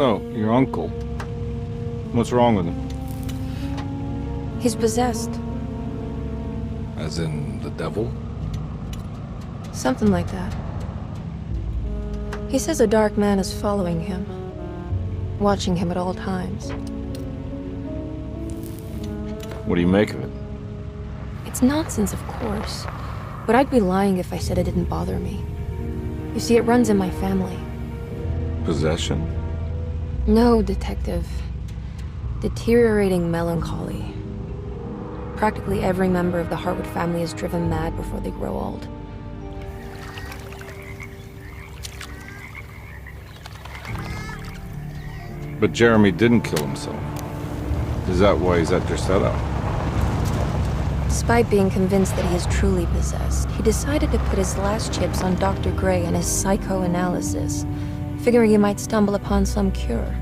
So, your uncle. What's wrong with him? He's possessed. As in the devil? Something like that. He says a dark man is following him, watching him at all times. What do you make of it? It's nonsense, of course, but I'd be lying if I said it didn't bother me. You see, it runs in my family. Possession? No, Detective. Deteriorating melancholy. Practically every member of the Hartwood family is driven mad before they grow old. But Jeremy didn't kill himself. Is that why he's at your setup? Despite being convinced that he is truly possessed, he decided to put his last chips on Dr. Gray and his psychoanalysis, figuring he might stumble upon some cure.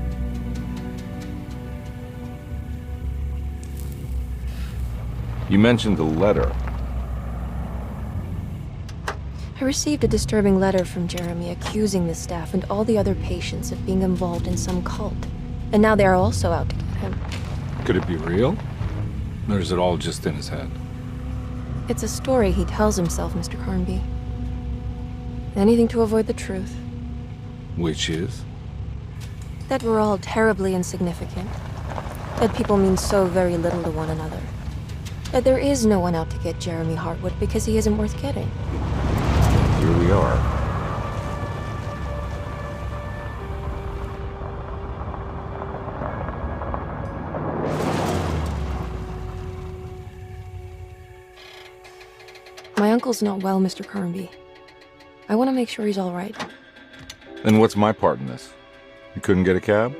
You mentioned the letter. I received a disturbing letter from Jeremy accusing the staff and all the other patients of being involved in some cult. And now they are also out to get him. Could it be real? Or is it all just in his head? It's a story he tells himself, Mr. Carnby. Anything to avoid the truth. Which is? That we're all terribly insignificant. That people mean so very little to one another. That there is no one out to get Jeremy Hartwood because he isn't worth getting. Here we are. My uncle's not well, Mr. Carnby. I want to make sure he's all right. Then what's my part in this? You couldn't get a cab?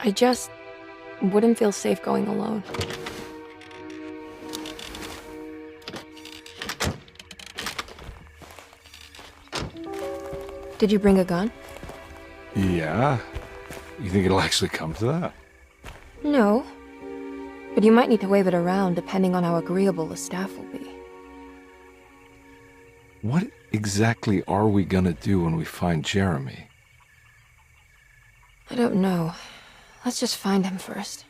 I just wouldn't feel safe going alone. Did you bring a gun? Yeah. You think it'll actually come to that? No. But you might need to wave it around depending on how agreeable the staff will be. What exactly are we gonna do when we find Jeremy? I don't know. Let's just find him first.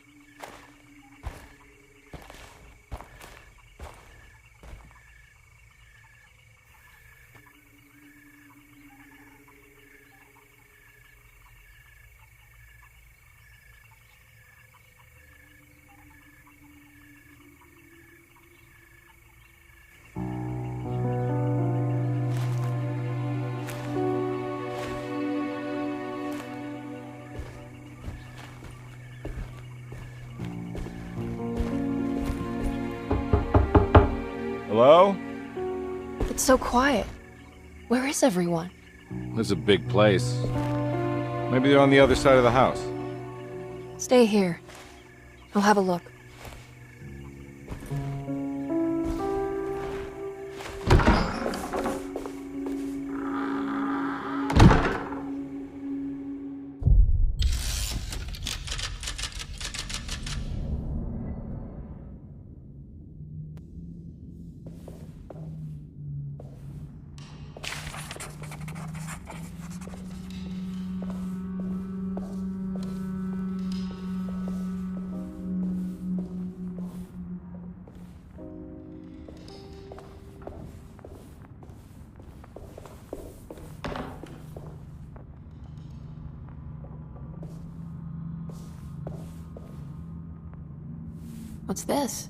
Hello? It's so quiet. Where is everyone? This is a big place. Maybe they're on the other side of the house. Stay here. I'll have a look. What's this?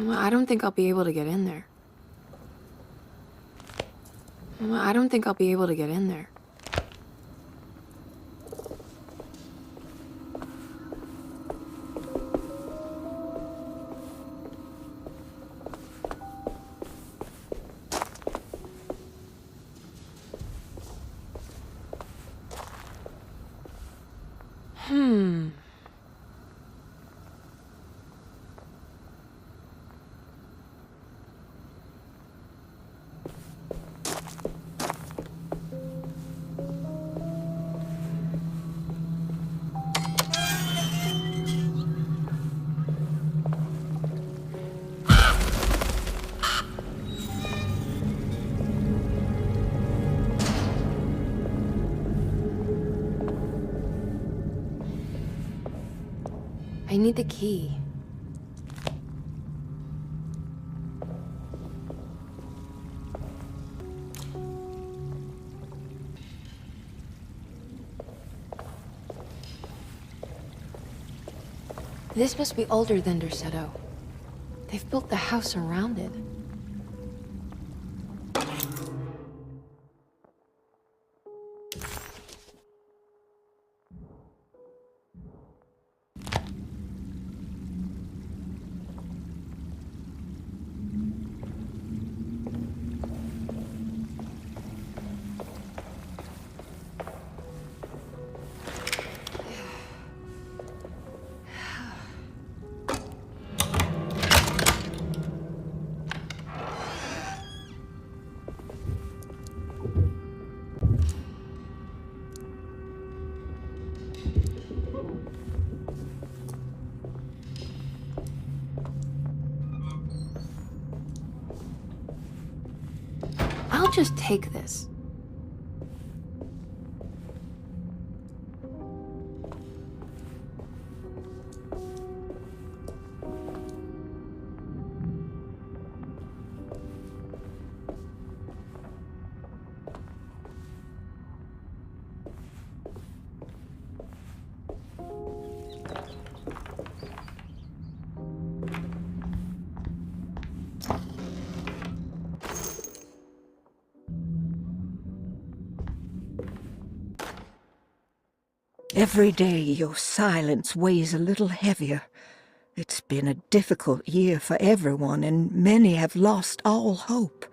I don't think I'll be able to get in there. I don't think I'll be able to get in there. I need the key. This must be older than Derceto. They've built the house around it. I'll just take this. Every day your silence weighs a little heavier. It's been a difficult year for everyone, and many have lost all hope.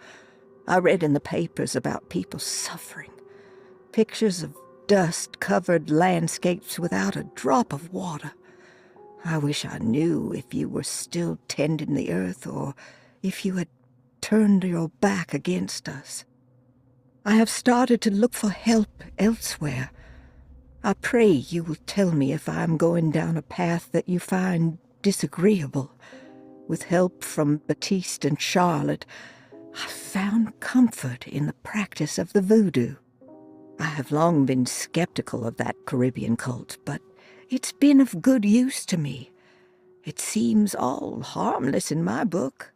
I read in the papers about people suffering. Pictures of dust-covered landscapes without a drop of water. I wish I knew if you were still tending the earth, or if you had turned your back against us. I have started to look for help elsewhere. I pray you will tell me if I am going down a path that you find disagreeable. With help from Baptiste and Charlotte, I found comfort in the practice of the voodoo. I have long been skeptical of that Caribbean cult, but it's been of good use to me. It seems all harmless in my book.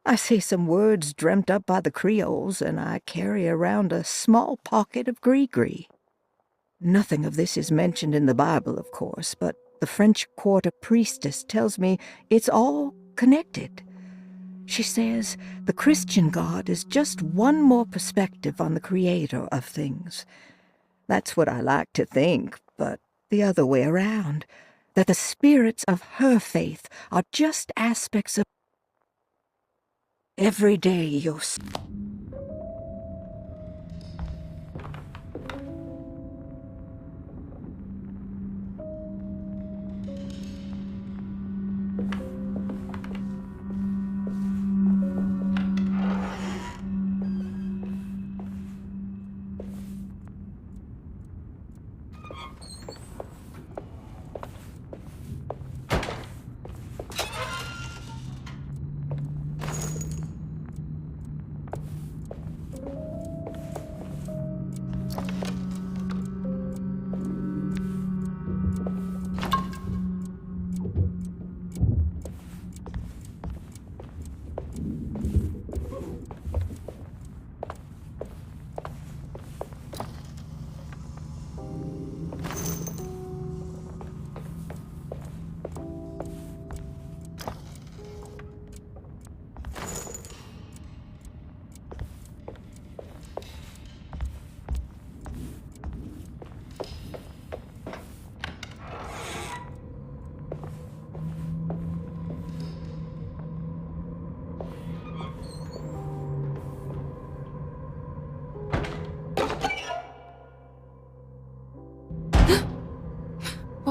I say some words dreamt up by the Creoles, and I carry around a small pocket of gris-gris. Nothing of this is mentioned in the Bible, of course, but the French Quarter priestess tells me it's all connected. She says the Christian God is just one more perspective on the creator of things. That's what I like to think, but the other way around, that the spirits of her faith are just aspects of every day you're...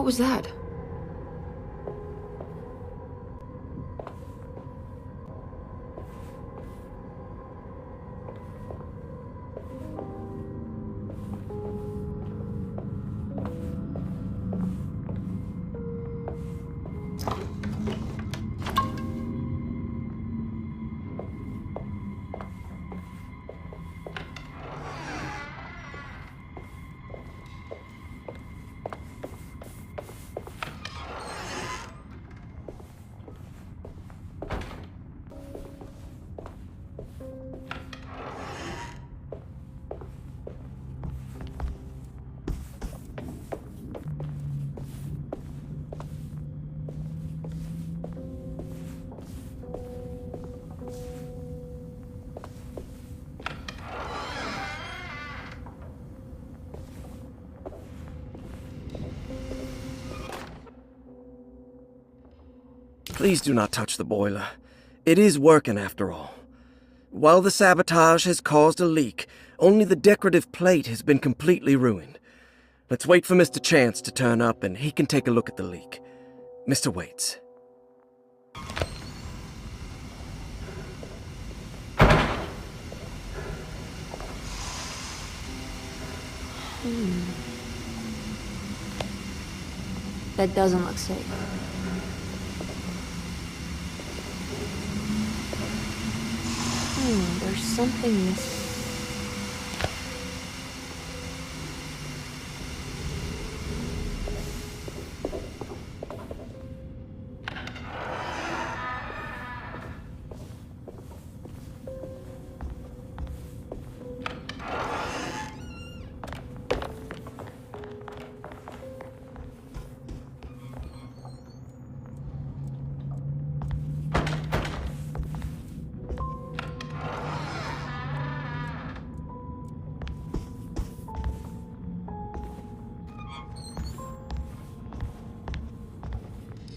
What was that? Please do not touch the boiler. It is working after all. While the sabotage has caused a leak, only the decorative plate has been completely ruined. Let's wait for Mr. Chance to turn up and he can take a look at the leak. Mr. Waits. That doesn't look safe. There's something missing.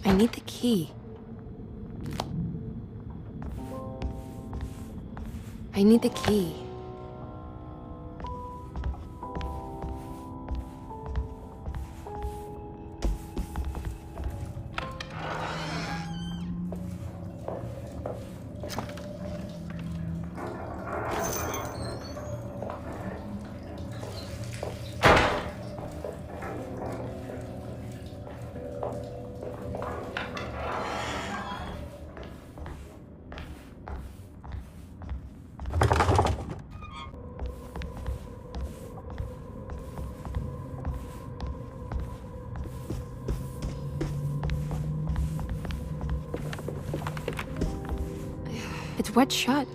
I need the key. I need the key. It's wet shut.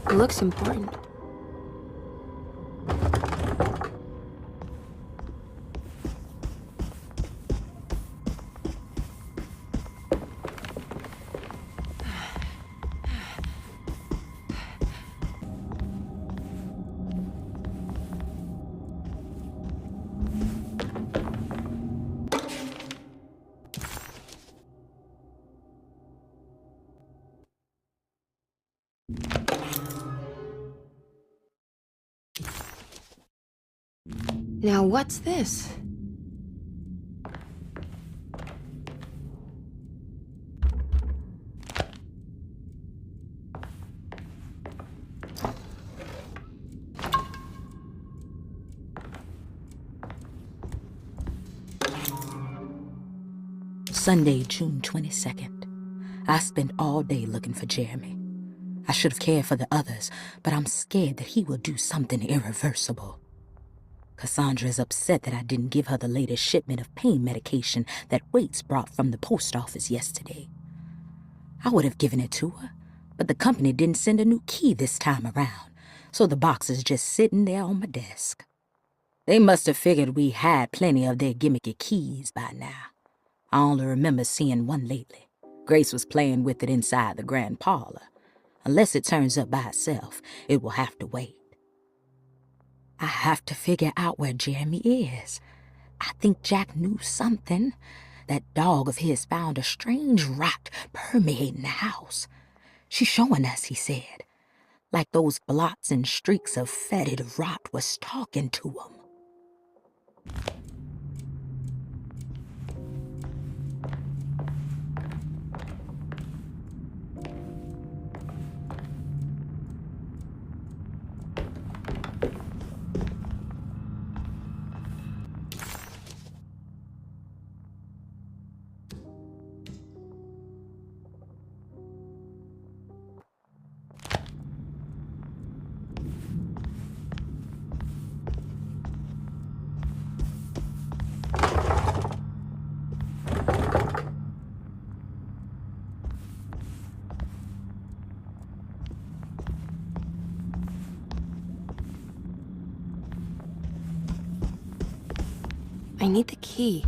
It looks important. Now what's this? Sunday, June 22nd. I spent all day looking for Jeremy. I should have cared for the others, but I'm scared that he will do something irreversible. Cassandra is upset that I didn't give her the latest shipment of pain medication that Waits brought from the post office yesterday. I would have given it to her, but the company didn't send a new key this time around, so the box is just sitting there on my desk. They must have figured we had plenty of their gimmicky keys by now. I only remember seeing one lately. Grace was playing with it inside the grand parlor. Unless it turns up by itself, it will have to wait. I have to figure out where Jeremy is. I think Jack knew something. That dog of his found a strange rot permeating the house. She's showing us, he said, like those blots and streaks of fetid rot was talking to him. I need the key.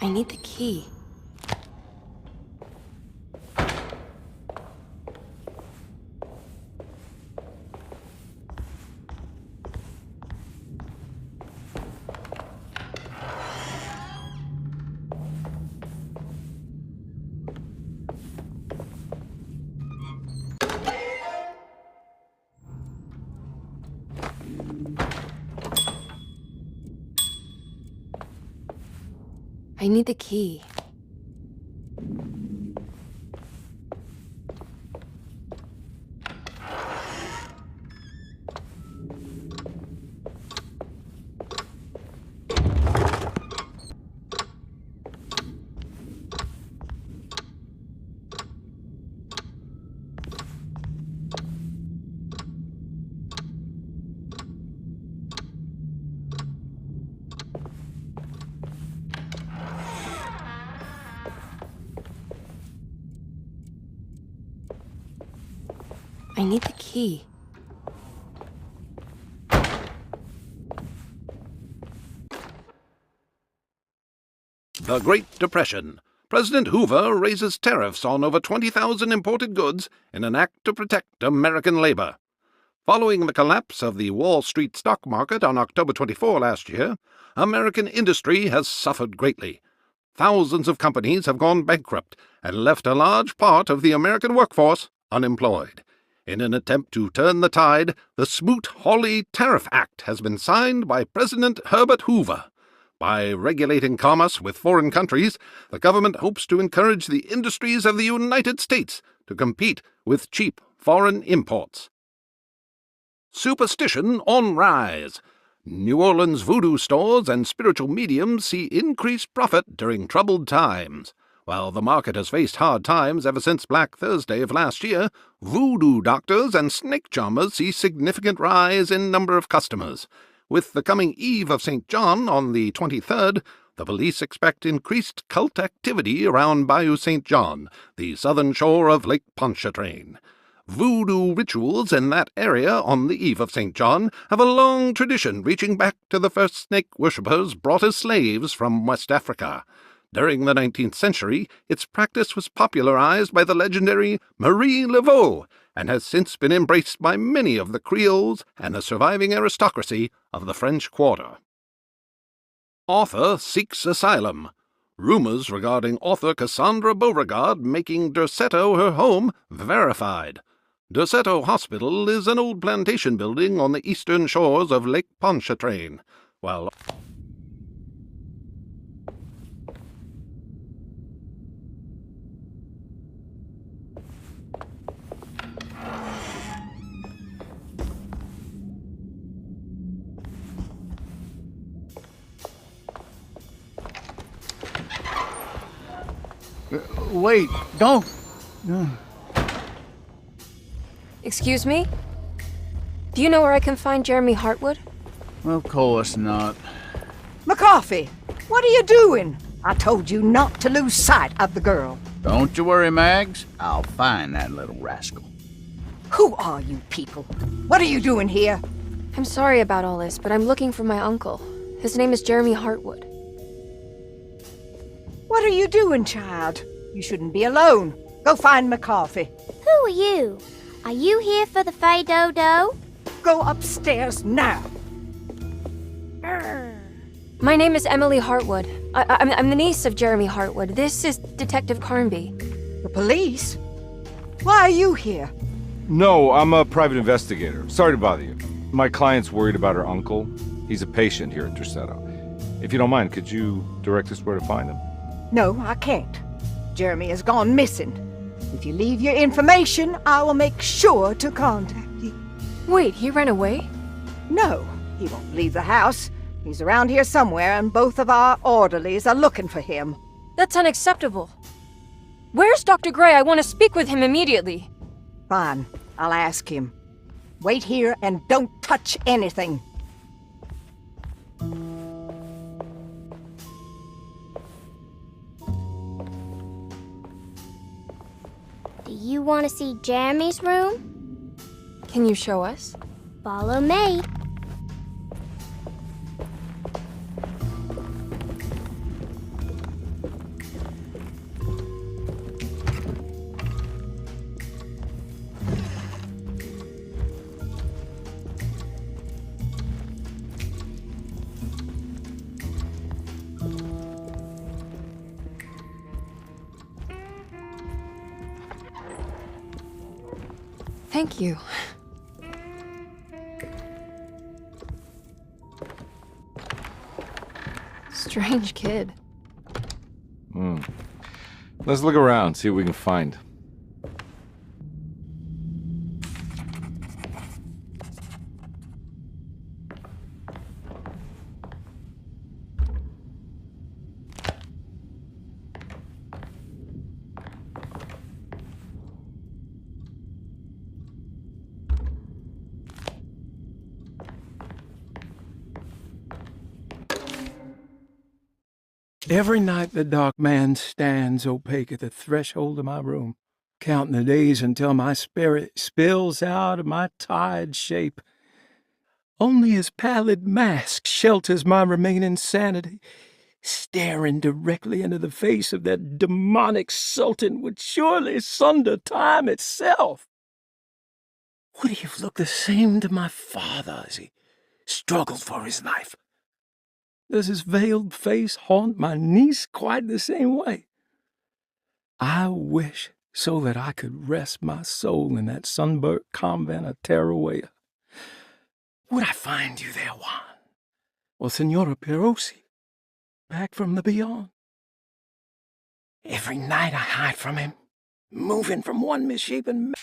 I need the key. I need the key. I need the key. The Great Depression. President Hoover raises tariffs on over 20,000 imported goods in an act to protect American labor. Following the collapse of the Wall Street stock market on October 24 last year, American industry has suffered greatly. Thousands of companies have gone bankrupt and left a large part of the American workforce unemployed. In an attempt to turn the tide, the Smoot-Hawley Tariff Act has been signed by President Herbert Hoover. By regulating commerce with foreign countries, the government hopes to encourage the industries of the United States to compete with cheap foreign imports. Superstition on rise. New Orleans voodoo stores and spiritual mediums see increased profit during troubled times. While the market has faced hard times ever since Black Thursday of last year, voodoo doctors and snake charmers see significant rise in number of customers. With the coming Eve of St. John on the 23rd, the police expect increased cult activity around Bayou St. John, the southern shore of Lake Pontchartrain. Voodoo rituals in that area on the Eve of St. John have a long tradition reaching back to the first snake worshippers brought as slaves from West Africa. During the 19th century, its practice was popularized by the legendary Marie Laveau and has since been embraced by many of the Creoles and the surviving aristocracy of the French Quarter. Author seeks asylum. Rumors regarding author Cassandra Beauregard making Derceto her home verified. Derceto Hospital is an old plantation building on the eastern shores of Lake Pontchartrain, while Wait, don't. Excuse me? Do you know where I can find Jeremy Hartwood? Of course not. McCarthy, what are you doing? I told you not to lose sight of the girl. Don't you worry, Mags. I'll find that little rascal. Who are you people? What are you doing here? I'm sorry about all this, but I'm looking for my uncle. His name is Jeremy Hartwood. What are you doing, child? You shouldn't be alone. Go find McCarthy. Who are you? Are you here for the Fey Dodo? Go upstairs now. My name is Emily Hartwood. I'm the niece of Jeremy Hartwood. This is Detective Carnby. The police? Why are you here? No, I'm a private investigator. Sorry to bother you. My client's worried about her uncle. He's a patient here at Tercetto. If you don't mind, could you direct us where to find him? No, I can't. Jeremy has gone missing. If you leave your information, I will make sure to contact you. Wait, he ran away? No, he won't leave the house. He's around here somewhere, and both of our orderlies are looking for him. That's unacceptable. Where's Dr. Gray? I want to speak with him immediately. Fine, I'll ask him. Wait here and don't touch anything. Do you want to see Jeremy's room? Can you show us? Follow me. Thank you. Strange kid. Let's look around, see what we can find. Every night the dark man stands opaque at the threshold of my room, counting the days until my spirit spills out of my tired shape. Only his pallid mask shelters my remaining sanity. Staring directly into the face of that demonic sultan would surely sunder time itself. Would he have looked the same to my father as he struggled for his life? Does his veiled face haunt my niece quite the same way? I wish so that I could rest my soul in that sunburnt convent of Tarawea. Would I find you there, Juan? Or Senora Perosi, back from the beyond? Every night I hide from him, moving from one misshapen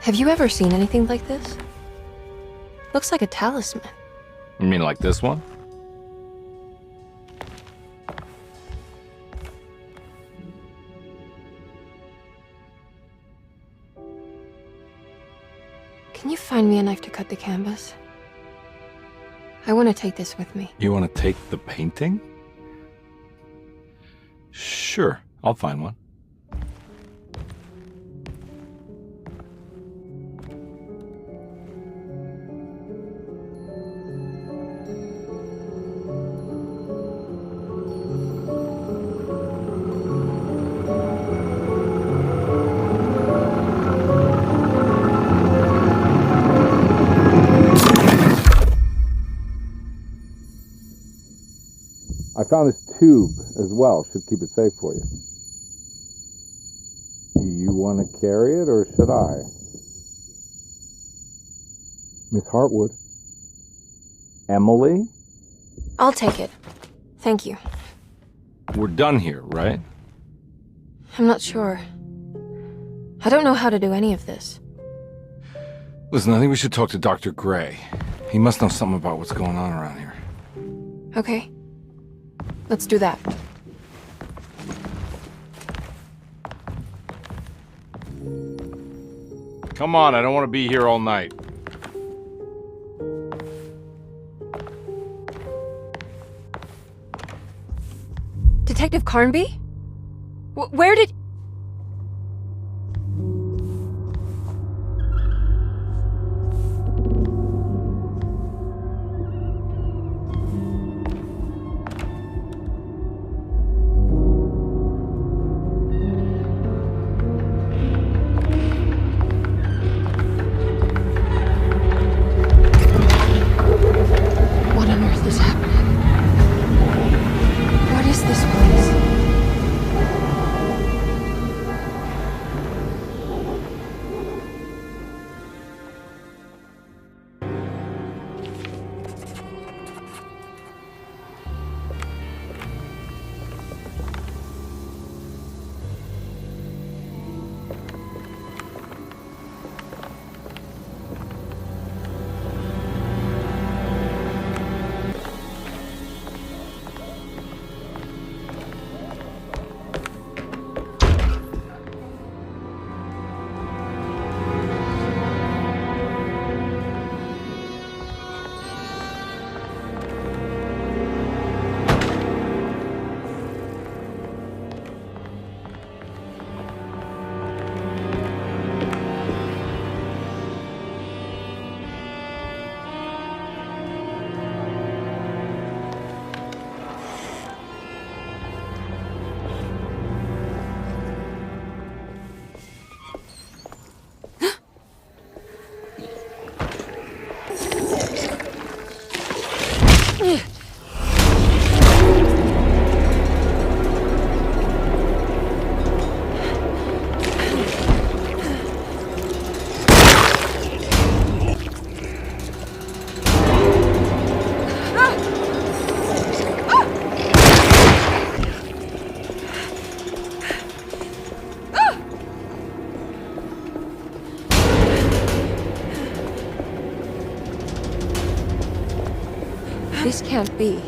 Have you ever seen anything like this? Looks like a talisman. You mean like this one? Can you find me a knife to cut the canvas? I want to take this with me. You want to take the painting? Sure, I'll find one. I found this tube as well. Should keep it safe for you. Do you want to carry it or should I? Miss Hartwood? Emily? I'll take it. Thank you. We're done here, right? I'm not sure. I don't know how to do any of this. Listen, I think we should talk to Dr. Gray. He must know something about what's going on around here. Okay. Let's do that. Come on, I don't want to be here all night. Detective Carnby? Where did... What on earth is happening? What is this place? This can't be.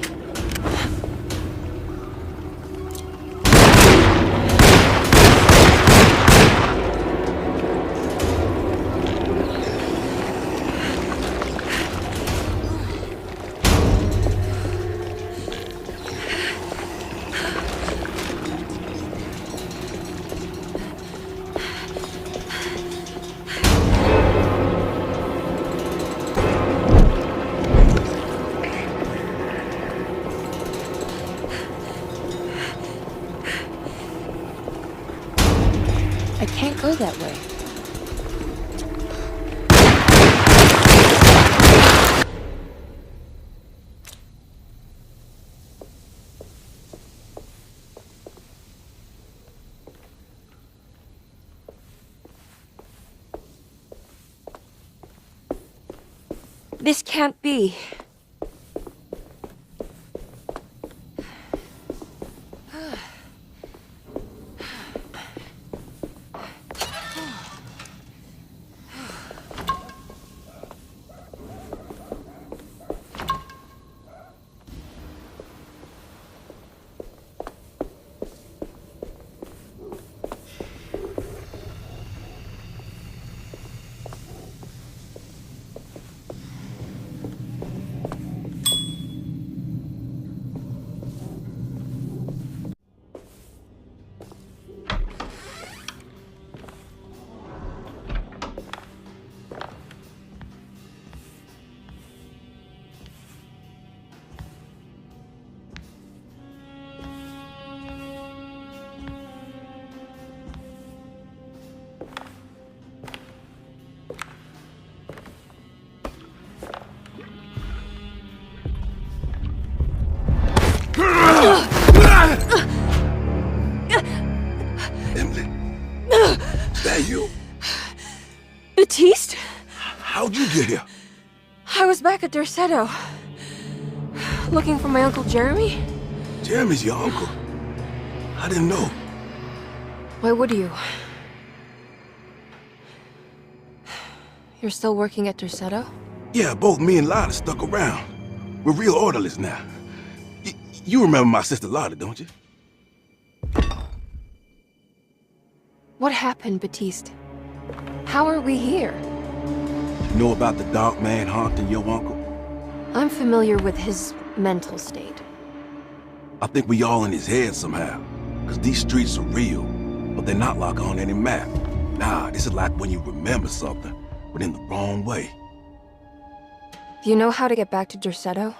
I can't go that way. This can't be. Batiste? How'd you get here? I was back at Derceto. Looking for my Uncle Jeremy? Jeremy's your uncle. I didn't know. Why would you? You're still working at Derceto? Yeah, both me and Lotta stuck around. We're real orderlies now. You remember my sister Lotta, don't you? What happened, Batiste? How are we here? You know about the dark man haunting your uncle? I'm familiar with his mental state. I think we all in his head somehow. Cause these streets are real, but they're not like on any map. Nah, this is like when you remember something, but in the wrong way. Do you know how to get back to Derceto?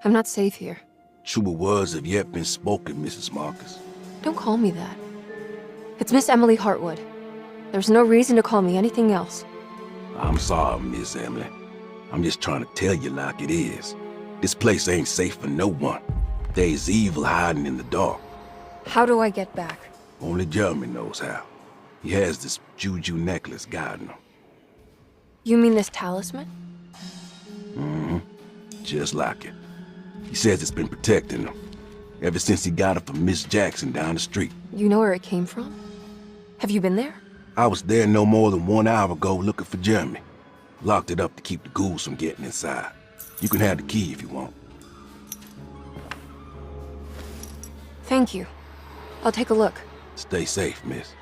I'm not safe here. Truer words have yet been spoken, Mrs. Marcus. Don't call me that. It's Miss Emily Hartwood. There's no reason to call me anything else. I'm sorry, Miss Emily. I'm just trying to tell you like it is. This place ain't safe for no one. There's evil hiding in the dark. How do I get back? Only Jeremy knows how. He has this juju necklace guiding him. You mean this talisman? Mm-hmm. Just like it. He says it's been protecting him ever since he got it from Miss Jackson down the street. You know where it came from? Have you been there? I was there no more than 1 hour ago looking for Jeremy. Locked it up to keep the ghouls from getting inside. You can have the key if you want. Thank you. I'll take a look. Stay safe, miss.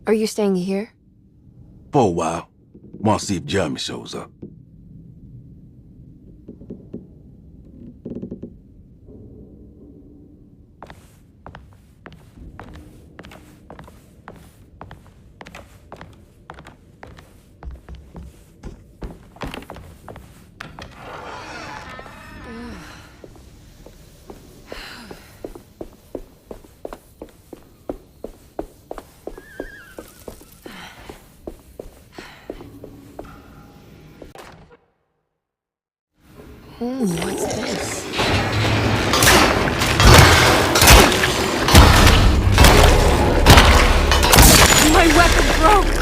Are you staying here? For a while. Want to see if Jeremy shows up. Ooh, what's this? My weapon broke!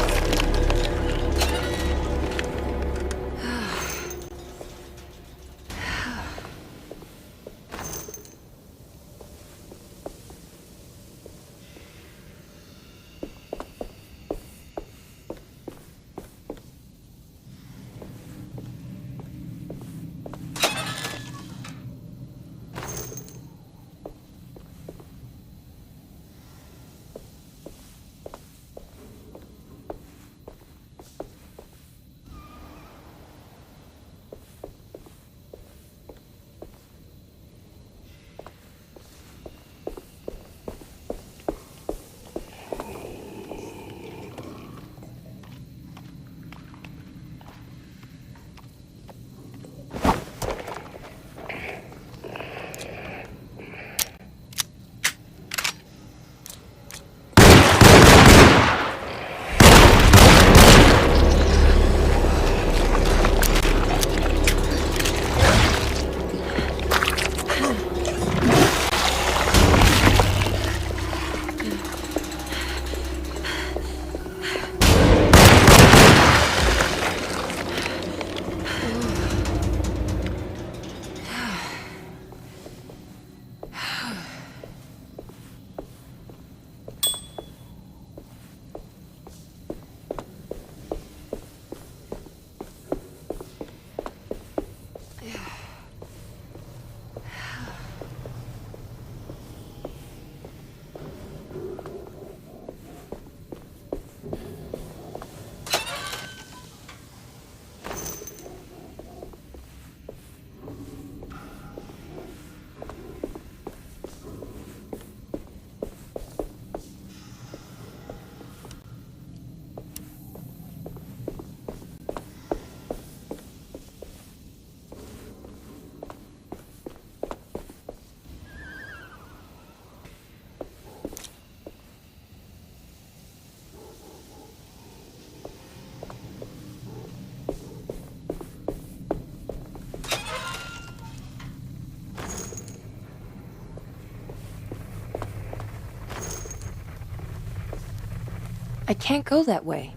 I can't go that way.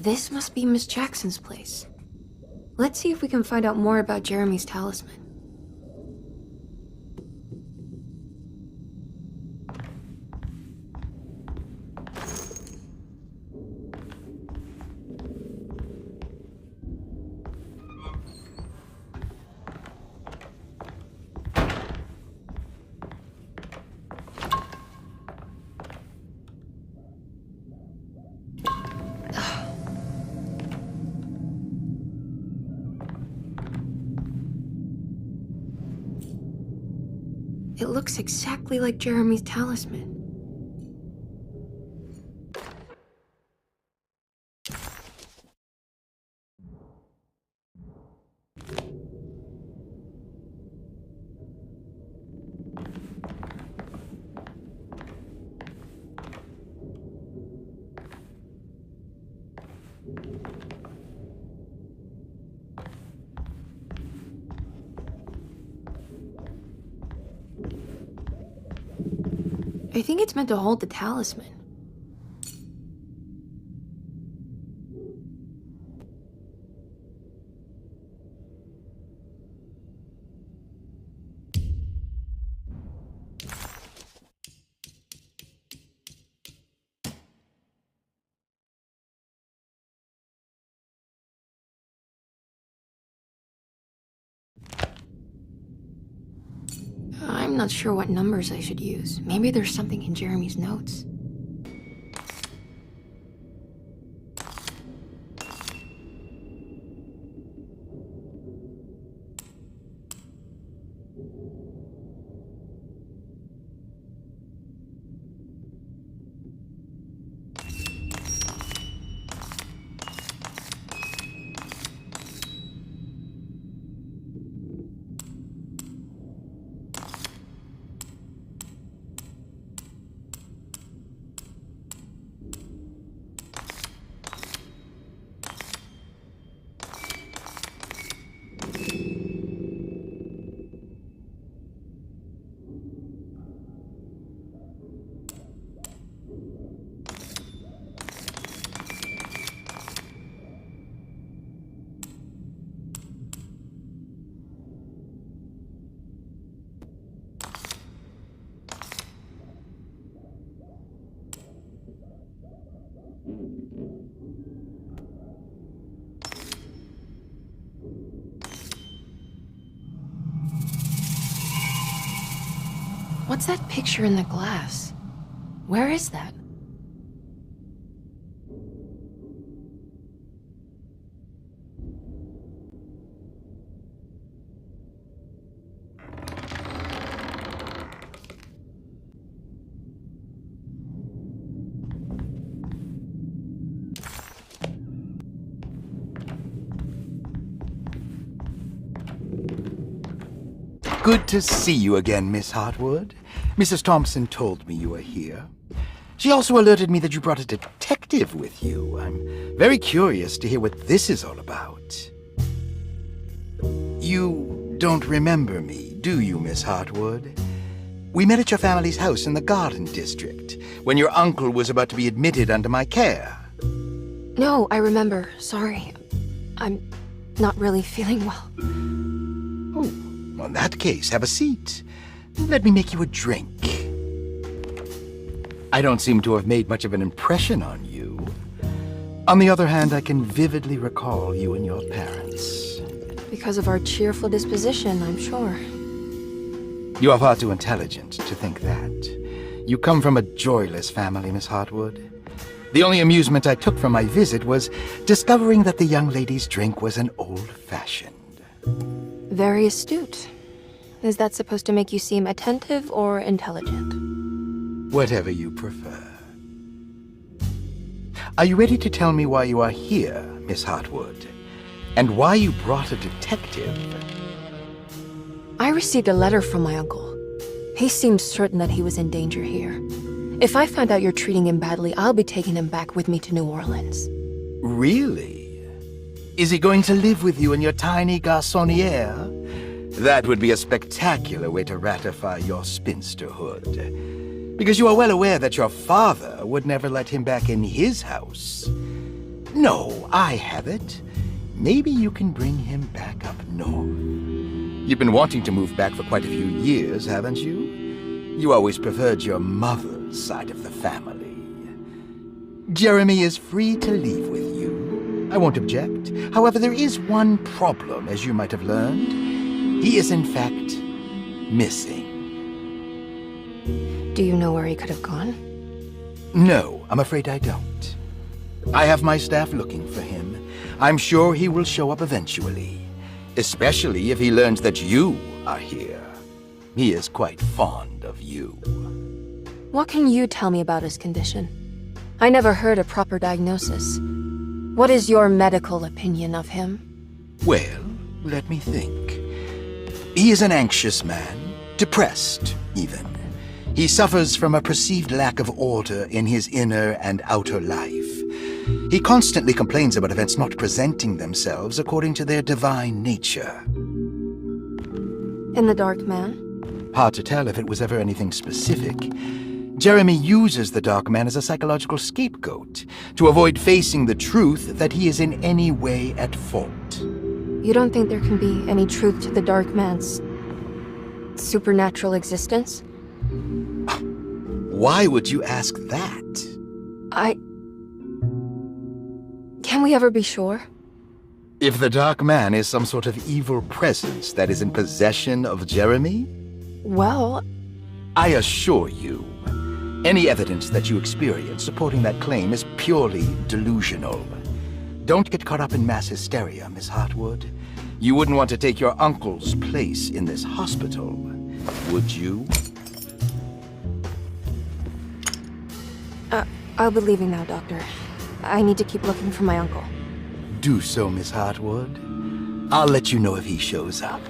This must be Miss Jackson's place. Let's see if we can find out more about Jeremy's talisman. It looks exactly like Jeremy's talisman. I think it's meant to hold the talisman. I'm not sure what numbers I should use. Maybe there's something in Jeremy's notes. What's that picture in the glass? Where is that? Good to see you again, Miss Hartwood. Mrs. Thompson told me you were here. She also alerted me that you brought a detective with you. I'm very curious to hear what this is all about. You don't remember me, do you, Miss Hartwood? We met at your family's house in the Garden District, when your uncle was about to be admitted under my care. No, I remember. Sorry. I'm not really feeling well. In that case, have a seat. Let me make you a drink. I don't seem to have made much of an impression on you. On the other hand, I can vividly recall you and your parents. Because of our cheerful disposition, I'm sure. You are far too intelligent to think that. You come from a joyless family, Miss Hartwood. The only amusement I took from my visit was discovering that the young lady's drink was an old-fashioned. Very astute. Is that supposed to make you seem attentive or intelligent? Whatever you prefer. Are you ready to tell me why you are here, Miss Hartwood? And why you brought a detective? I received a letter from my uncle. He seemed certain that he was in danger here. If I find out you're treating him badly, I'll be taking him back with me to New Orleans. Really? Is he going to live with you in your tiny garçonniere? That would be a spectacular way to ratify your spinsterhood. Because you are well aware that your father would never let him back in his house. No, I have it. Maybe you can bring him back up north. You've been wanting to move back for quite a few years, haven't you? You always preferred your mother's side of the family. Jeremy is free to leave with you. I won't object. However, there is one problem, as you might have learned. He is, in fact, missing. Do you know where he could have gone? No, I'm afraid I don't. I have my staff looking for him. I'm sure he will show up eventually, especially if he learns that you are here. He is quite fond of you. What can you tell me about his condition? I never heard a proper diagnosis. What is your medical opinion of him? Well, let me think. He is an anxious man, depressed, even. He suffers from a perceived lack of order in his inner and outer life. He constantly complains about events not presenting themselves according to their divine nature. In the Dark Man? Hard to tell if it was ever anything specific. Jeremy uses the Dark Man as a psychological scapegoat to avoid facing the truth that he is in any way at fault. You don't think there can be any truth to the Dark Man's supernatural existence? Why would you ask that? Can we ever be sure? If the Dark Man is some sort of evil presence that is in possession of Jeremy, Well, I assure you, any evidence that you experience supporting that claim is purely delusional. Don't get caught up in mass hysteria, Miss Hartwood. You wouldn't want to take your uncle's place in this hospital, would you? I'll be leaving now, Doctor. I need to keep looking for my uncle. Do so, Miss Hartwood. I'll let you know if he shows up.